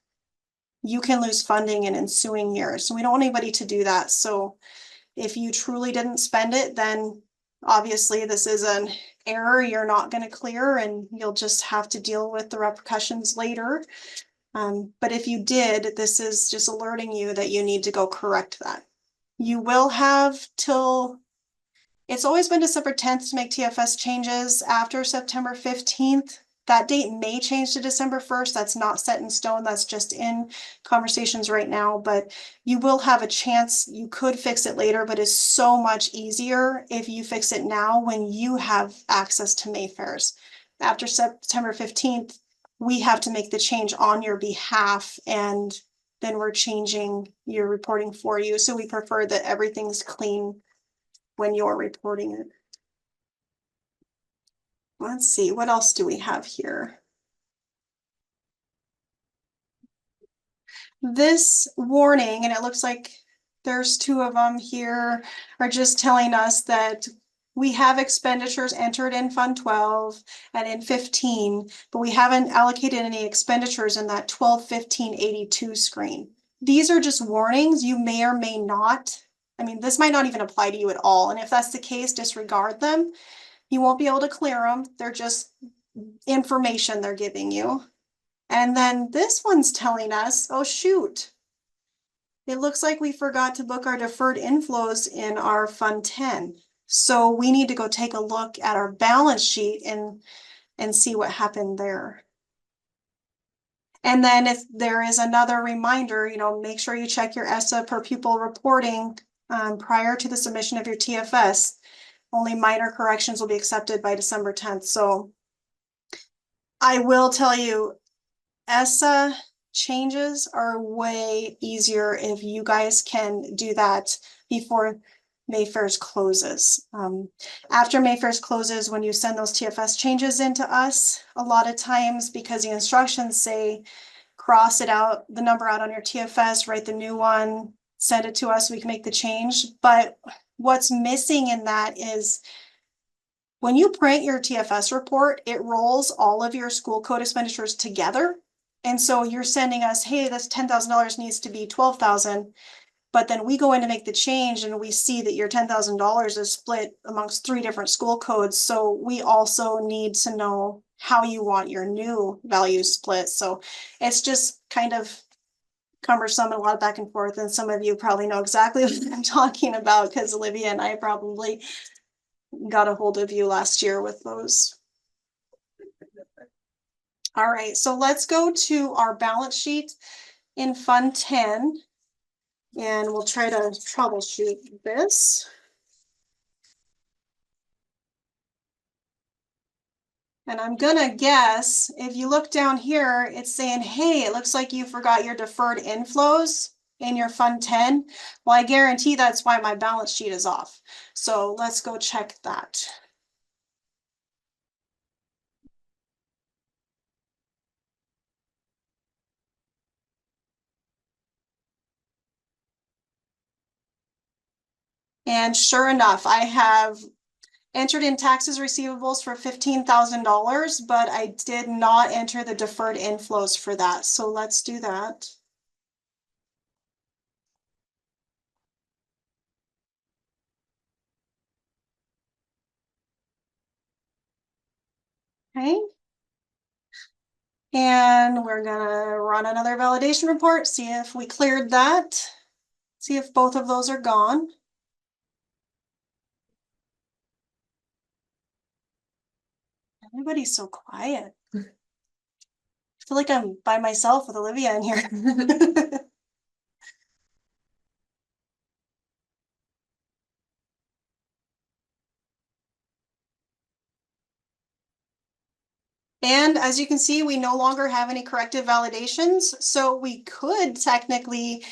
you can lose funding in ensuing years. So we don't want anybody to do that. So if you truly didn't spend it, then obviously this is an error you're not going to clear and you'll just have to deal with the repercussions later. But if you did, this is just alerting you that you need to go correct that. You will have till, it's always been December 10th to make TFS changes after September 15th. That date may change to December 1st. That's not set in stone. That's just in conversations right now, but you will have a chance. You could fix it later, but it's so much easier if you fix it now when you have access to Mayfairs. After September 15th, we have to make the change on your behalf, and then we're changing your reporting for you. So we prefer that everything's clean when you're reporting it. Let's see, what else do we have here? This warning, and it looks like there's 2 of them here, are just telling us that we have expenditures entered in Fund 12 and in 15, but we haven't allocated any expenditures in that 12-15-82 screen. These are just warnings. You may or may not, I mean, this might not even apply to you at all. And if that's the case, disregard them. You won't be able to clear them. They're just information they're giving you. And then this one's telling us, oh shoot, it looks like we forgot to book our deferred inflows in our Fund 10. So we need to go take a look at our balance sheet and see what happened there. And then if there is another reminder, make sure you check your ESSA per pupil reporting prior to the submission of your TFS. Only minor corrections will be accepted by December 10th. So I will tell you, ESSA changes are way easier if you guys can do that before Mayfair's closes. After Mayfair's closes, when you send those TFS changes into us, a lot of times, because the instructions say cross it out, the number out on your TFS, write the new one, send it to us, we can make the change. But what's missing in that is when you print your TFS report, it rolls all of your school code expenditures together. And so you're sending us, hey, this $10,000 needs to be 12,000. But then we go in to make the change and we see that your $10,000 is split amongst 3 different school codes. So we also need to know how you want your new values split. So it's just kind of cumbersome and a lot of back and forth. And some of you probably know exactly what I'm talking about because Olivia and I probably got a hold of you last year with those. All right, so let's go to our balance sheet in Fund 10, and we'll try to troubleshoot this. And I'm gonna guess, if you look down here, it's saying, hey, it looks like you forgot your deferred inflows in your Fund 10. Well, I guarantee that's why my balance sheet is off. So let's go check that. And sure enough, I have entered in taxes receivables for $15,000, but I did not enter the deferred inflows for that. So let's do that. Okay. And we're gonna run another validation report, see if we cleared that. See if both of those are gone. Everybody's so quiet. I feel like I'm by myself with Olivia in here. And as you can see, we no longer have any corrective validations, so we could technically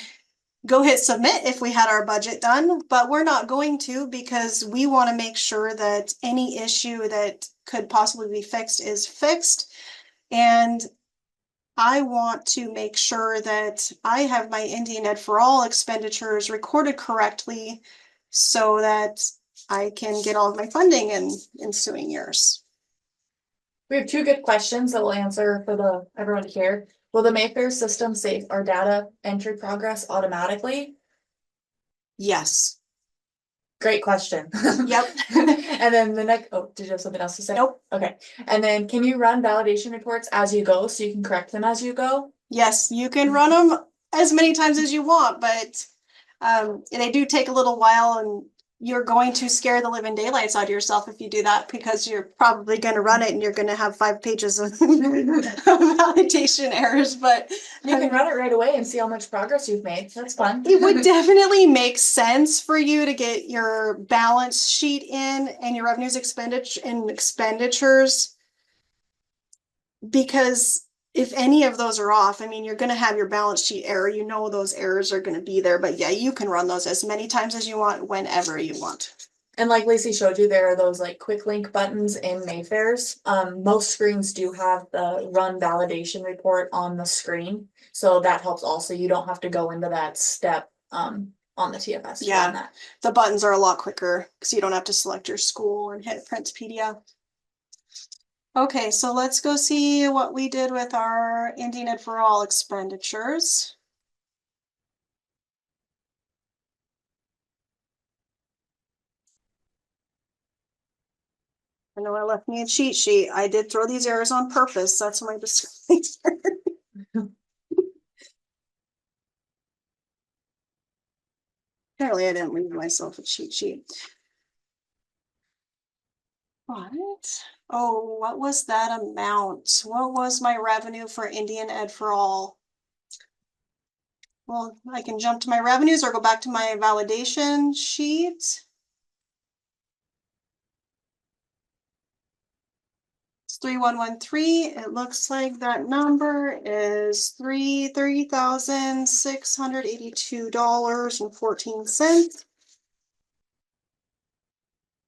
go hit submit if we had our budget done, but we're not going to because we want to make sure that any issue that could possibly be fixed is fixed. And I want to make sure that I have my Indian Ed for All expenditures recorded correctly so that I can get all of my funding in ensuing years. We have two good questions that we'll answer for everyone to hear. Will the Mayfair system save our data entry progress automatically? Yes. Great question. Yep. And then the next, oh, did you have something else to say? Nope. Okay. And then can you run validation reports as you go so you can correct them as you go? Yes, you can run them as many times as you want, but they do take a little while and you're going to scare the living daylights out of yourself if you do that because you're probably going to run it and you're going to have 5 pages of validation errors, but You can run it right away and see how much progress you've made. That's fun. it would definitely make sense for you to get your balance sheet in and your revenues expenditures because if any of those are off, I mean, you're going to have your balance sheet error. You know those errors are going to be there, but yeah, you can run those as many times as you want, whenever you want. And like Lacey showed you, there are those like quick link buttons in Mayfair's. Most screens do have the run validation report on the screen. So that helps also. You don't have to go into that step on the TFS. to Yeah. run that. The buttons are a lot quicker because you don't have to select your school and hit print PDF. Okay, so let's go see what we did with our Indian Ed for All expenditures. I know I left me a cheat sheet. I did throw these errors on purpose. That's my disclaimer. Apparently I didn't leave myself a cheat sheet. What? Oh, what was that amount? What was my revenue for Indian Ed for All? Well, I can jump to my revenues or go back to my validation sheet. It's 3113. It looks like that number is $30,682.14.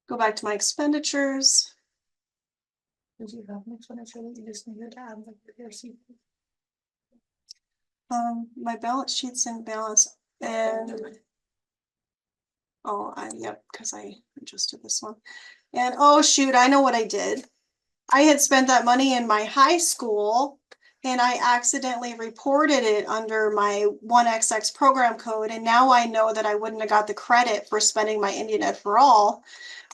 Go back to my expenditures. Did you have an expenditure that you just needed to add like your receipt? My balance sheet's in balance and yep, because I adjusted this one. And oh shoot, I know what I did. I had spent that money in my high school and I accidentally reported it under my 1XX program code. And now I know that I wouldn't have got the credit for spending my Indian Ed for All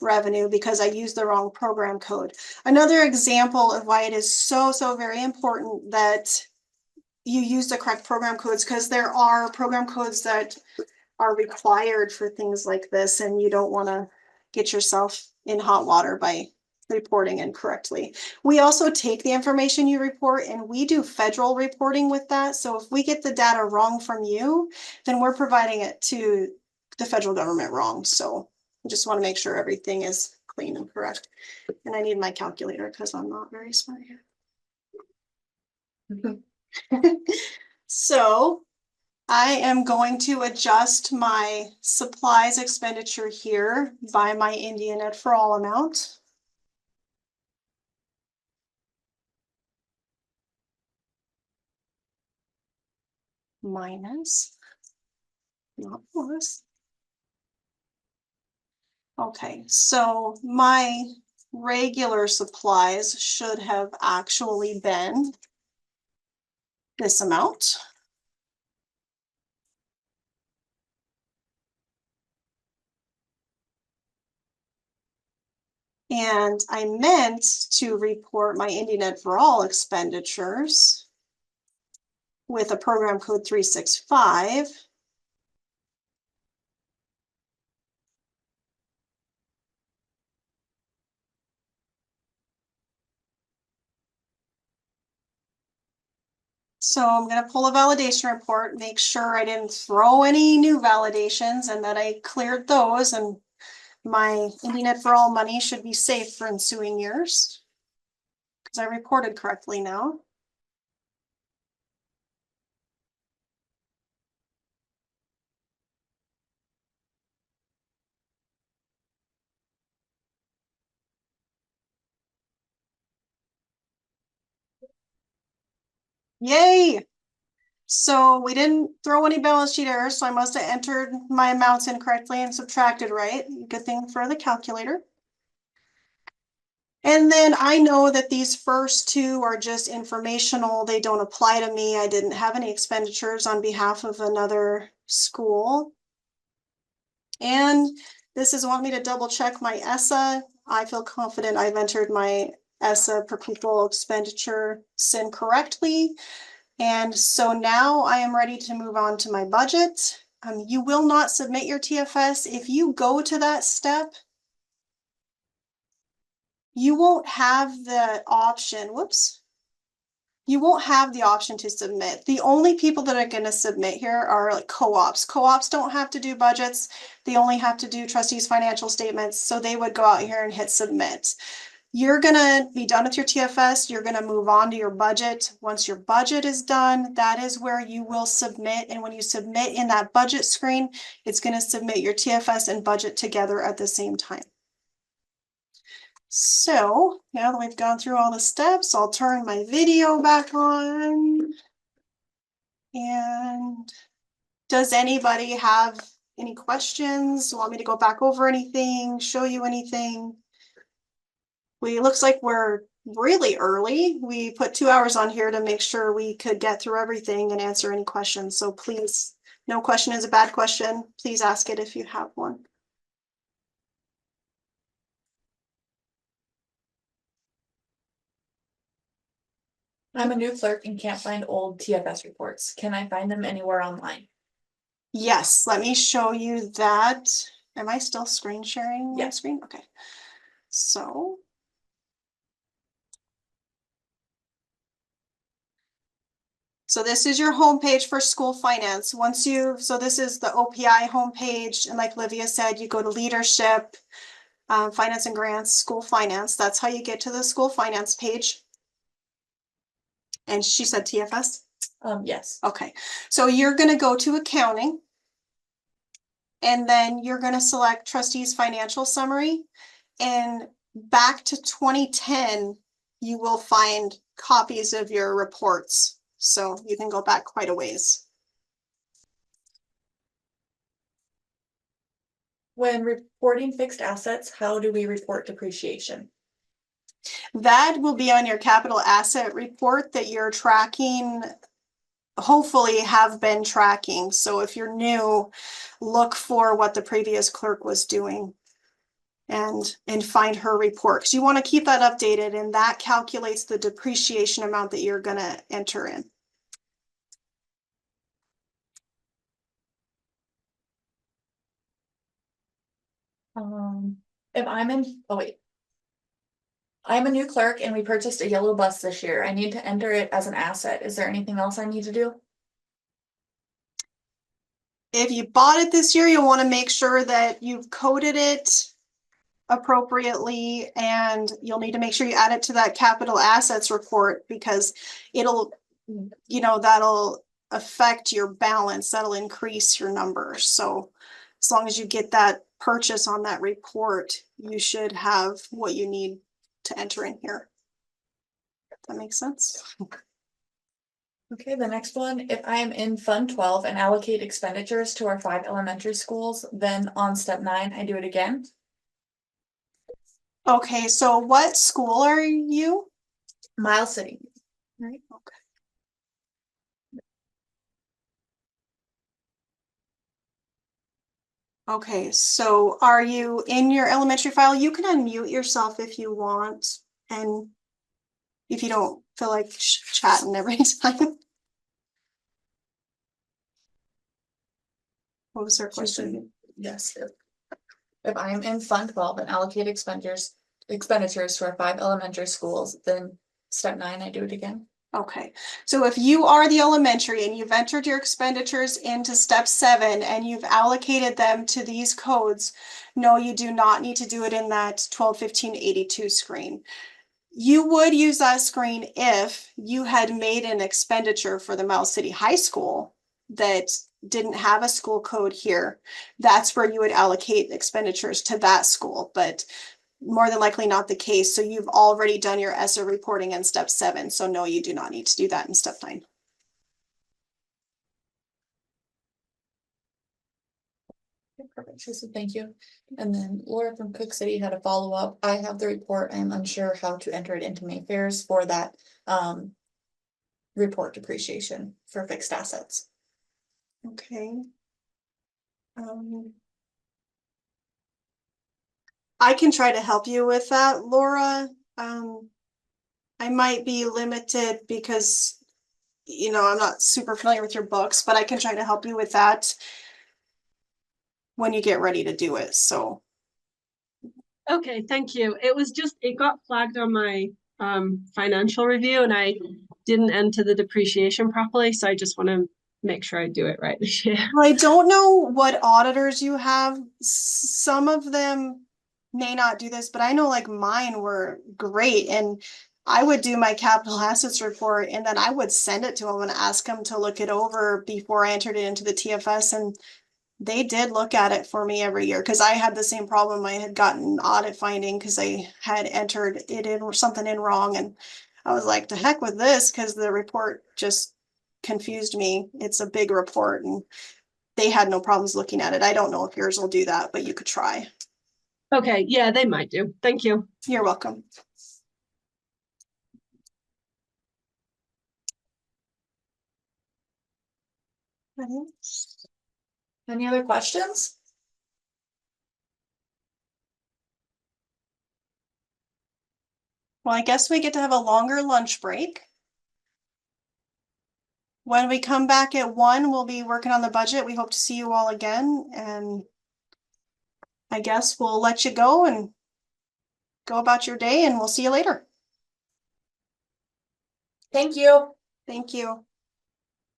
revenue because I used the wrong program code. Another example of why it is so very important that you use the correct program codes, because there are program codes that are required for things like this and you don't want to get yourself in hot water by reporting incorrectly. We also take the information you report and we do federal reporting with that. So if we get the data wrong from you, then we're providing it to the federal government wrong. So I just want to make sure everything is clean and correct. And I need my calculator because I'm not very smart here. So I am going to adjust my supplies expenditure here by my Indian Ed for All amount. Minus, not plus. Okay, so my regular supplies should have actually been this amount. And I meant to report my Indianet for all expenditures with a program code 365. So I'm going to pull a validation report, make sure I didn't throw any new validations and that I cleared those, and my Indianet for all money should be safe for ensuing years because I reported correctly now. Yay! So we didn't throw any balance sheet errors, so I must have entered my amounts incorrectly and subtracted right. Good thing for the calculator. And then I know that these first two are just informational. They don't apply to me. I didn't have any expenditures on behalf of another school. And this is want me to double check my ESSA. I feel confident I've entered my ESSA per pupil expenditure SIN correctly. And so now I am ready to move on to my budget. You will not submit your TFS. If you go to that step, you won't have the option, whoops. You won't have the option to submit. The only people that are going to submit here are like co-ops. Co-ops don't have to do budgets. They only have to do trustees' financial statements. So they would go out here and hit submit. You're going to be done with your TFS. You're going to move on to your budget. Once your budget is done, that is where you will submit. And when you submit in that budget screen, it's going to submit your TFS and budget together at the same time. So now that we've gone through all the steps, I'll turn my video back on. And does anybody have any questions? Want me to go back over anything, show you anything? Looks like we're really early. We put 2 hours on here to make sure we could get through everything and answer any questions. So please, no question is a bad question. Please ask it if you have one. I'm a new clerk and can't find old TFS reports. Can I find them anywhere online? Yes, let me show you that. Am I still screen sharing my Yeah. screen? Okay. So this is your homepage for school finance. So this is the OPI homepage. And like Livia said, you go to leadership, finance and grants, school finance. That's how you get to the school finance page. And she said TFS? Yes. Okay. So you're going to go to accounting. And then you're going to select trustees financial summary. And back to 2010, you will find copies of your reports. So you can go back quite a ways. When reporting fixed assets, how do we report depreciation? That will be on your capital asset report that you're tracking, hopefully have been tracking. So if you're new, look for what the previous clerk was doing and find her report. Because you want to keep that updated, and that calculates the depreciation amount that you're going to enter in. If I'm in, oh wait. I'm a new clerk and we purchased a yellow bus this year. I need to enter it as an asset. Is there anything else I need to do? If you bought it this year, you'll want to make sure that you've coded it appropriately, and you'll need to make sure you add it to that capital assets report because it'll, that'll affect your balance. That'll increase your numbers. So as long as you get that purchase on that report, you should have what you need to enter in here. That makes sense? Okay, the next one, if I am in Fund 12 and allocate expenditures to our 5 elementary schools, then on step 9, I do it again. Okay, so what school are you? Miles City. Right. Okay. Okay, so are you in your elementary file? You can unmute yourself if you want, and if you don't feel like chatting every time. What was her question? Yes. If I am in Fund 12 and allocate expenditures to our 5 elementary schools, then step 9, I do it again. Okay, so if you are the elementary and you've entered your expenditures into step 7 and you've allocated them to these codes, no, you do not need to do it in that 121582 screen. You would use that screen if you had made an expenditure for the Miles City High School that didn't have a school code here. That's where you would allocate expenditures to that school, but more than likely not the case. So you've already done your ESSA reporting in step 7. So no, you do not need to do that in step 9. Okay, perfect. She said, thank you. And then Laura from Cook City had a follow-up. I have the report. I'm unsure how to enter it into Mayfair's for that report depreciation for fixed assets. Okay. I can try to help you with that, Laura. I might be limited because, you know, I'm not super familiar with your books, but I can try to help you with that when you get ready to do it. So, Okay, thank you. It was just, it got flagged on my financial review and I didn't enter the depreciation properly. So I just want to make sure I do it right this year. I don't know what auditors you have. Some of them may not do this, but I know like mine were great. And I would do my capital assets report and then I would send it to them and ask them to look it over before I entered it into the TFS. And they did look at it for me every year because I had the same problem. I had gotten audit finding because I had entered it in or something in wrong. And I was like, to heck with this, because the report just confused me. It's a big report and they had no problems looking at it. I don't know if yours will do that, but you could try. Okay, yeah, they might do. Thank you. You're welcome. Any other questions? Well, I guess we get to have a longer lunch break. When we come back at 1, we'll be working on the budget. We hope to see you all again. And I guess we'll let you go and go about your day and we'll see you later. Thank you. Thank you.